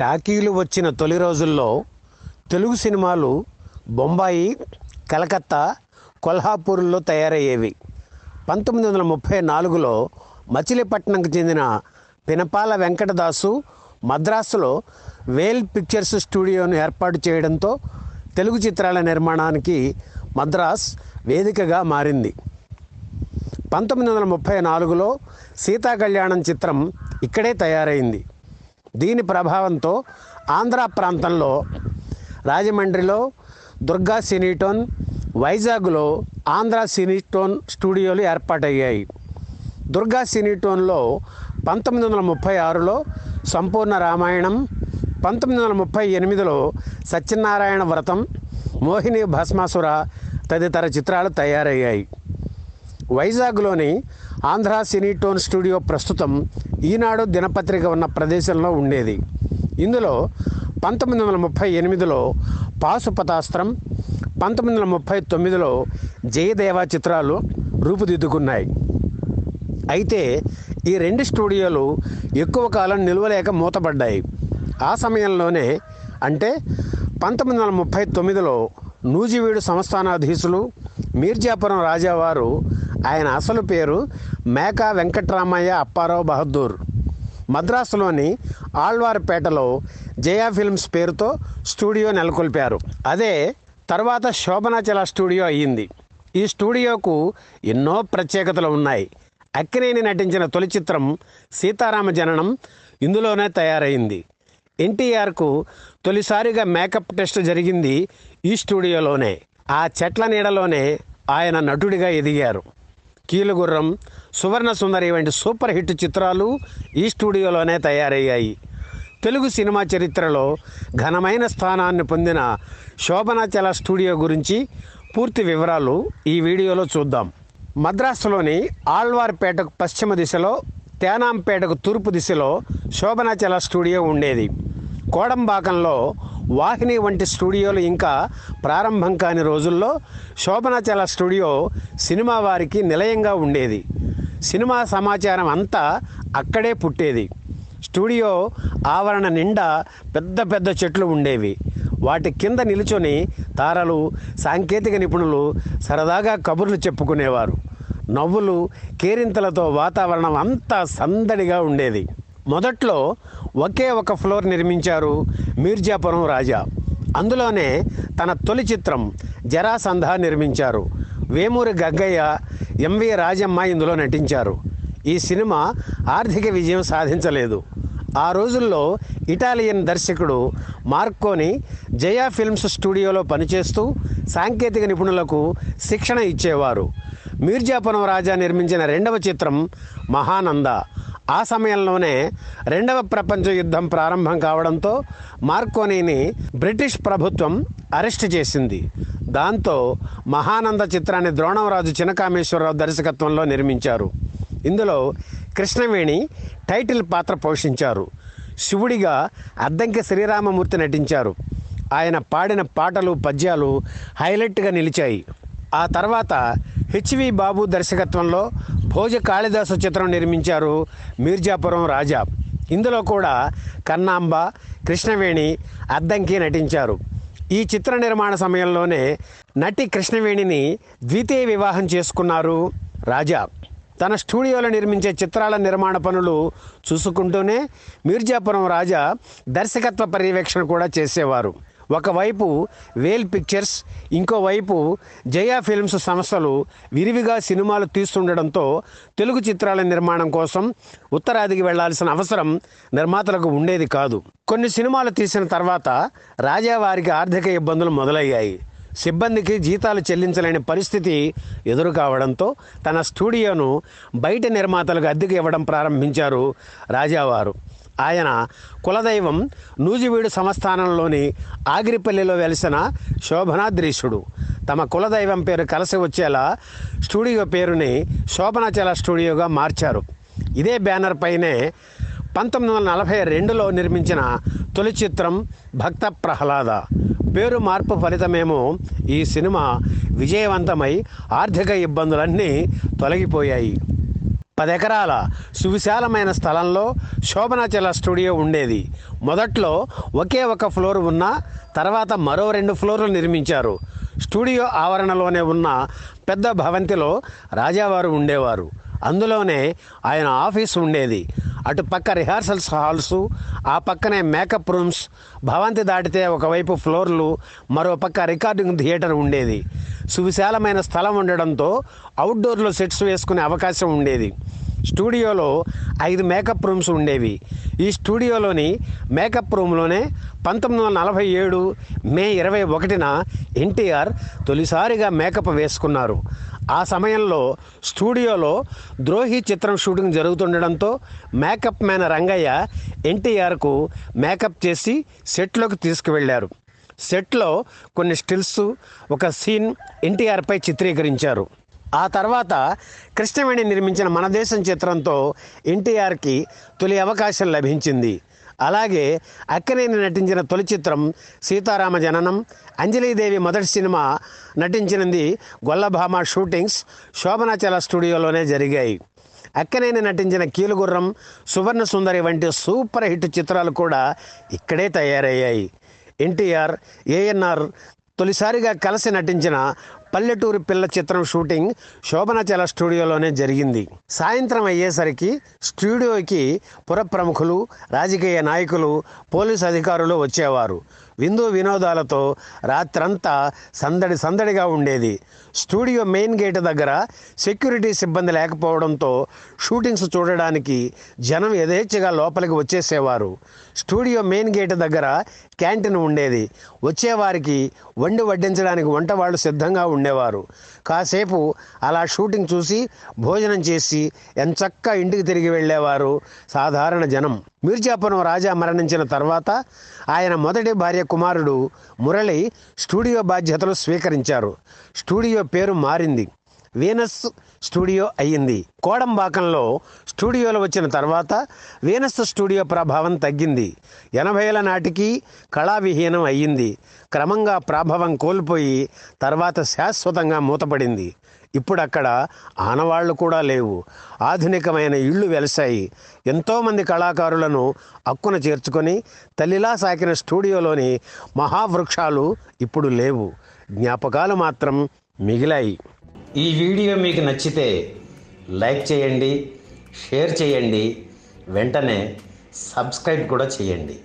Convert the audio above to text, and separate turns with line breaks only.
టాకీలు వచ్చిన తొలి రోజుల్లో తెలుగు సినిమాలు బొంబాయి, కలకత్తా, కొల్హాపూర్లో తయారయ్యేవి. 1934లో మచిలీపట్నంకు చెందిన పినపాల వెంకటదాసు మద్రాసులో వేల్ పిక్చర్స్ స్టూడియోను ఏర్పాటు చేయడంతో తెలుగు చిత్రాల నిర్మాణానికి మద్రాస్ వేదికగా మారింది. 1934లో సీతా కళ్యాణం చిత్రం ఇక్కడే తయారైంది. దీని ప్రభావంతో ఆంధ్ర ప్రాంతంలో రాజమండ్రిలో దుర్గా సినీటోన్, వైజాగ్లో ఆంధ్ర సినీటోన్ స్టూడియోలు ఏర్పాటయ్యాయి. దుర్గా సినీటోన్లో 1936లో సంపూర్ణ రామాయణం, 1938లో సత్యనారాయణ వ్రతం, మోహిని భస్మాసుర తదితర చిత్రాలు తయారయ్యాయి. వైజాగ్లోని ఆంధ్ర సినీటోన్ స్టూడియో ప్రస్తుతం ఈనాడు దినపత్రిక ఉన్న ప్రదేశంలో ఉండేది. ఇందులో 1938లో పాశుపతాస్త్రం, 1939లో జయదేవ చిత్రాలు రూపుదిద్దుకున్నాయి. అయితే ఈ రెండు స్టూడియోలు ఎక్కువ కాలం నిలవలేక మూతపడ్డాయి. ఆ సమయంలోనే అంటే 1939లో నూజివీడు సంస్థానాధీశులు మీర్జాపురం రాజావారు, ఆయన అసలు పేరు మేకా వెంకట్రామయ్య అప్పారావు బహదూర్, మద్రాసులోని ఆళ్వార్పేటలో జయా ఫిల్మ్స్ పేరుతో స్టూడియో నెలకొల్పారు. అదే తర్వాత శోభనాచల స్టూడియో అయ్యింది. ఈ స్టూడియోకు ఎన్నో ప్రత్యేకతలు ఉన్నాయి. అక్కినేని నటించిన తొలి చిత్రం సీతారామ జననం ఇందులోనే తయారైంది. ఎన్టీఆర్కు తొలిసారిగా మేకప్ టెస్ట్ జరిగింది ఈ స్టూడియోలోనే. ఆ చెట్ల నీడలోనే ఆయన నటుడిగా ఎదిగారు. కీలుగుర్రం, సువర్ణ సుందరి వంటి సూపర్ హిట్ చిత్రాలు ఈ స్టూడియోలోనే తయారయ్యాయి. తెలుగు సినిమా చరిత్రలో ఘనమైన స్థానాన్ని పొందిన శోభనాచల స్టూడియో గురించి పూర్తి వివరాలు ఈ వీడియోలో చూద్దాం. మద్రాసులోని ఆళ్వార్పేటకు పశ్చిమ దిశలో, తేనాంపేటకు తూర్పు దిశలో శోభనాచల స్టూడియో ఉండేది. కోడంబాకంలో వాహిని వంటి స్టూడియోలు ఇంకా ప్రారంభం కాని రోజుల్లో శోభనాచల స్టూడియో సినిమా వారికి నిలయంగా ఉండేది. సినిమా సమాచారం అంతా అక్కడే పుట్టేది. స్టూడియో ఆవరణ నిండా పెద్ద పెద్ద చెట్లు ఉండేవి. వాటి కింద నిలుచొని తారలు, సాంకేతిక నిపుణులు సరదాగా కబుర్లు చెప్పుకునేవారు. నవ్వులు, కేరింతలతో వాతావరణం అంతా సందడిగా ఉండేది. మొదట్లో ఒకే ఒక ఫ్లోర్ నిర్మించారు మీర్జాపురం రాజా. అందులోనే తన తొలి చిత్రం జరాసంధ నిర్మించారు. వేమూరి గగ్గయ్య, ఎంవి రాజమ్మ ఇందులో నటించారు. ఈ సినిమా ఆర్థిక విజయం సాధించలేదు. ఆ రోజుల్లో ఇటాలియన్ దర్శకుడు మార్కోని జయా ఫిల్మ్స్ స్టూడియోలో పనిచేస్తూ సాంకేతిక నిపుణులకు శిక్షణ ఇచ్చేవారు. మీర్జాపురం రాజా నిర్మించిన రెండవ చిత్రం మహానంద. ఆ సమయంలోనే రెండవ ప్రపంచ యుద్ధం ప్రారంభం కావడంతో మార్కోనీని బ్రిటిష్ ప్రభుత్వం అరెస్ట్ చేసింది. దాంతో మహానంద చిత్రాన్ని ద్రోణంరాజు చినకామేశ్వరరావు దర్శకత్వంలో నిర్మించారు. ఇందులో కృష్ణవేణి టైటిల్ పాత్ర పోషించారు. శివుడిగా అద్దంకి శ్రీరామమూర్తి నటించారు. ఆయన పాడిన పాటలు, పద్యాలు హైలైట్గా నిలిచాయి. ఆ తర్వాత హెచ్వి బాబు దర్శకత్వంలో భోజ కాళిదాసు చిత్రం నిర్మించారు మీర్జాపురం రాజా. ఇందులో కూడా కన్నాంబ, కృష్ణవేణి, అద్దంకి నటించారు. ఈ చిత్ర నిర్మాణ సమయంలోనే నటి కృష్ణవేణిని ద్వితీయ వివాహం చేసుకున్నారు రాజా. తన స్టూడియోలో నిర్మించే చిత్రాల నిర్మాణ పనులు చూసుకుంటూనే మీర్జాపురం రాజా దర్శకత్వ పర్యవేక్షణ కూడా చేసేవారు. ఒకవైపు వేల్ పిక్చర్స్, ఇంకోవైపు జయా ఫిల్మ్స్ సంస్థలు విరివిగా సినిమాలు తీస్తుండడంతో తెలుగు చిత్రాల నిర్మాణం కోసం ఉత్తరాదికి వెళ్లాల్సిన అవసరం నిర్మాతలకు ఉండేది కాదు. కొన్ని సినిమాలు తీసిన తర్వాత రాజావారికి ఆర్థిక ఇబ్బందులు మొదలయ్యాయి. సిబ్బందికి జీతాలు చెల్లించలేని పరిస్థితి ఎదురు కావడంతో తన స్టూడియోను బయట నిర్మాతలకు అద్దెకు ఇవ్వడం ప్రారంభించారు రాజావారు. ఆయన కులదైవం నూజివీడు సంస్థానంలోని ఆగిరిపల్లిలో వెలిసిన శోభనాద్రీశుడు. తమ కులదైవం పేరు కలిసి వచ్చేలా స్టూడియో పేరుని శోభనాచల స్టూడియోగా మార్చారు. ఇదే బ్యానర్ పైనే 1942లో నిర్మించిన తొలి చిత్రం భక్త ప్రహ్లాద. పేరు మార్పు ఫలితమేమో ఈ సినిమా విజయవంతమై ఆర్థిక ఇబ్బందులన్నీ తొలగిపోయాయి. 10 ఎకరాల సువిశాలమైన స్థలంలో శోభనాచల స్టూడియో ఉండేది. మొదట్లో ఒకే ఒక ఫ్లోర్ ఉన్న తర్వాత మరో 2 ఫ్లోర్లు నిర్మించారు. స్టూడియో ఆవరణలోనే ఉన్న పెద్ద భవంతిలో రాజావారు ఉండేవారు. అందులోనే ఆయన ఆఫీస్ ఉండేది. అటు పక్క రిహార్సల్స్ హాల్స్, ఆ పక్కనే మేకప్ రూమ్స్, భవంతి దాటితే ఒకవైపు ఫ్లోర్లు, మరో పక్క రికార్డింగ్ థియేటర్ ఉండేది. సువిశాలమైన స్థలం ఉండడంతో అవుట్డోర్లో సెట్స్ వేసుకునే అవకాశం ఉండేది. స్టూడియోలో 5 మేకప్ రూమ్స్ ఉండేవి. ఈ స్టూడియోలోని మేకప్ రూమ్లోనే 1947 మే 21న ఎన్టీఆర్ తొలిసారిగా మేకప్ వేసుకున్నారు. ఆ సమయంలో స్టూడియోలో ద్రోహి చిత్రం షూటింగ్ జరుగుతుండడంతో మేకప్ మ్యాన్ రంగయ్య ఎన్టీఆర్కు మేకప్ చేసి సెట్లోకి తీసుకువెళ్ళారు. సెట్లో కొన్ని స్టిల్స్, ఒక సీన్ ఎన్టీఆర్పై చిత్రీకరించారు. ఆ తర్వాత కృష్ణవేణి నిర్మించిన మన దేశం చిత్రంతో ఎన్టీఆర్కి తొలి అవకాశం లభించింది. అలాగే అక్కినేని నటించిన తొలి చిత్రం సీతారామ జననం, అంజలీదేవి మొదటి సినిమా నటించినది గొల్లభామ షూటింగ్స్ శోభనాచల స్టూడియోలోనే జరిగాయి. అక్కినేని నటించిన కీలుగుర్రం, సువర్ణ సుందరి వంటి సూపర్ హిట్ చిత్రాలు కూడా ఇక్కడే తయారయ్యాయి. ఎన్టీఆర్, ఏఎన్ఆర్ తొలిసారిగా కలిసి నటించిన పల్లెటూరి పిల్ల చిత్రం షూటింగ్ శోభనాచల స్టూడియోలోనే జరిగింది. సాయంత్రం అయ్యేసరికి స్టూడియోకి పుర ప్రముఖులు, రాజకీయ నాయకులు, పోలీసు అధికారులు వచ్చేవారు. విందు వినోదాలతో రాత్రంతా సందడిగా ఉండేది. స్టూడియో మెయిన్ గేట్ దగ్గర సెక్యూరిటీ సిబ్బంది లేకపోవడంతో షూటింగ్స్ చూడడానికి జనం యథేచ్ఛగా లోపలికి వచ్చేసేవారు. స్టూడియో మెయిన్ గేట్ దగ్గర క్యాంటీన్ ఉండేది. వచ్చేవారికి వండి వడ్డించడానికి వంటవాళ్ళు సిద్ధంగా ఉండేవారు. కాసేపు అలా షూటింగ్ చూసి భోజనం చేసి ఎంచక్కా ఇంటికి తిరిగి వెళ్ళేవారు సాధారణ జనం. మీర్జాపురం రాజా మరణించిన తర్వాత ఆయన మొదటి భార్య కుమారుడు మురళి స్టూడియో బాధ్యతలు స్వీకరించారు. స్టూడియో పేరు మారింది, వీనస్ స్టూడియో అయ్యింది. కోడంబాకంలో స్టూడియోలు వచ్చిన తర్వాత వీనస్ స్టూడియో ప్రభావం తగ్గింది. 80ల నాటికి కళావిహీనం అయ్యింది. క్రమంగా ప్రభావం కోల్పోయి తర్వాత శాశ్వతంగా మూతపడింది. ఇప్పుడు అక్కడ ఆనవాళ్లు కూడా లేవు. ఆధునికమైన ఇళ్ళు వెలసాయి. ఎంతోమంది కళాకారులను అక్కున చేర్చుకొని తల్లిలా సాకిన స్టూడియోలోని మహావృక్షాలు ఇప్పుడు లేవు. జ్ఞాపకాలు మాత్రం మిగిలాయి. ఈ వీడియో మీకు నచ్చితే లైక్ చేయండి, షేర్ చేయండి, వెంటనే సబ్స్క్రైబ్ కూడా చేయండి.